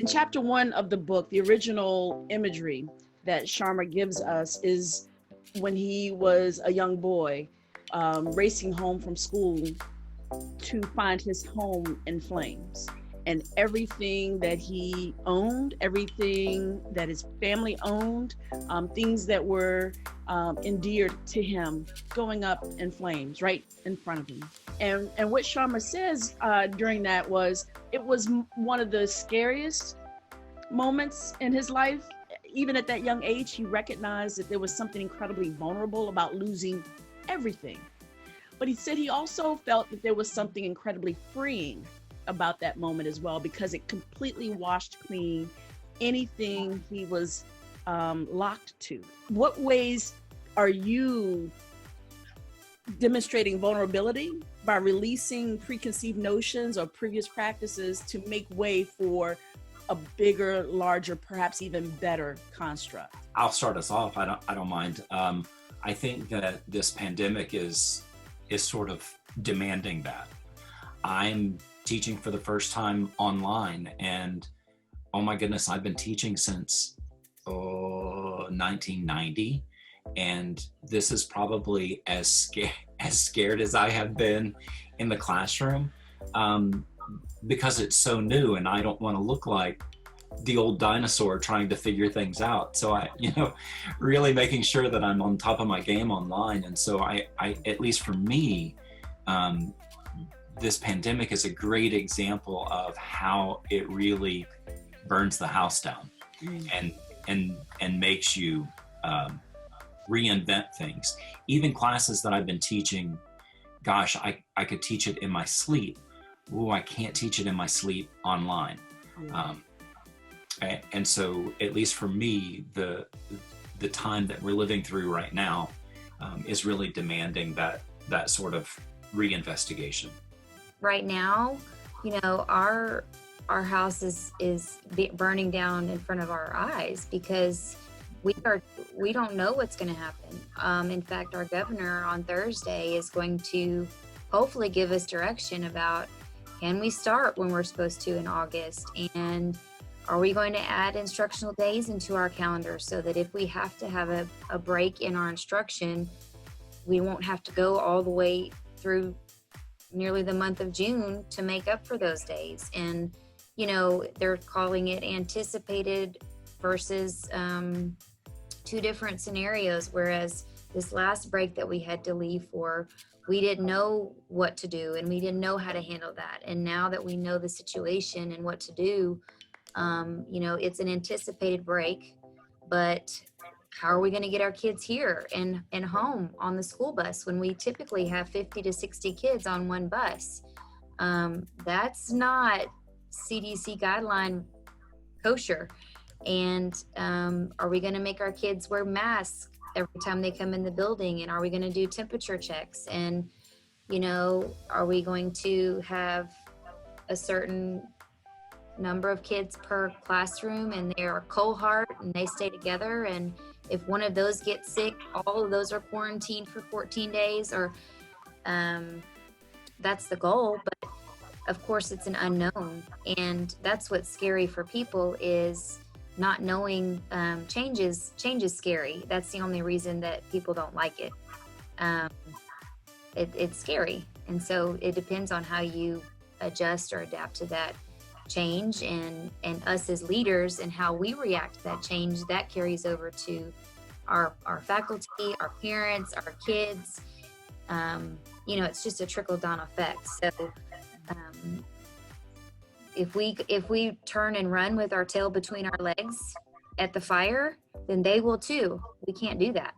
In chapter 1 of the book, the original imagery that Sharma gives us is when he was a young boy, racing home from school to find his home in flames. And everything that he owned, everything that his family owned, things that were endeared to him, going up in flames right in front of him. And what Sharma says during that was, it was one of the scariest moments in his life. Even at that young age, he recognized that there was something incredibly vulnerable about losing everything. But he said he also felt that there was something incredibly freeing about that moment as well, because it completely washed clean anything he was locked to. What ways are you demonstrating vulnerability by releasing preconceived notions or previous practices to make way for a bigger, larger, perhaps even better construct? I'll start us off. I don't mind. I think that this pandemic is sort of demanding that. I'm teaching for the first time online, and oh my goodness, I've been teaching since 1990, and this is probably as scared as I have been in the classroom, because it's so new, and I don't want to look like the old dinosaur trying to figure things out. So I, really making sure that I'm on top of my game online. And so I at least for me, this pandemic is a great example of how it really burns the house down and makes you reinvent things. Even classes that I've been teaching, gosh, I could teach it in my sleep. Ooh, I can't teach it in my sleep online. And so, at least for me, the time that we're living through right now is really demanding that sort of reinvestigation. Right now, our house is burning down in front of our eyes because we don't know what's going to happen. In fact, our governor on Thursday is going to hopefully give us direction about, can we start when we're supposed to in August? And are we going to add instructional days into our calendar so that if we have to have a break in our instruction, we won't have to go all the way through nearly the month of June to make up for those days? And, they're calling it anticipated versus two different scenarios, whereas this last break that we had to leave for, we didn't know what to do and we didn't know how to handle that. And now that we know the situation and what to do, it's an anticipated break, but how are we going to get our kids here and home on the school bus when we typically have 50 to 60 kids on one bus? That's not CDC guideline kosher. And are we going to make our kids wear masks every time they come in the building? And are we going to do temperature checks? And, are we going to have a certain number of kids per classroom and they're a cohort and they stay together? And if one of those gets sick, all of those are quarantined for 14 days, or that's the goal. But of course it's an unknown. And that's what's scary for people, is not knowing. Change is scary. That's the only reason that people don't like it. It's scary. And so it depends on how you adjust or adapt to that change, and us as leaders and how we react to that change. That carries over to our faculty, our parents, our kids. It's just a trickle-down effect. So if we turn and run with our tail between our legs at the fire, then they will too. We can't do that.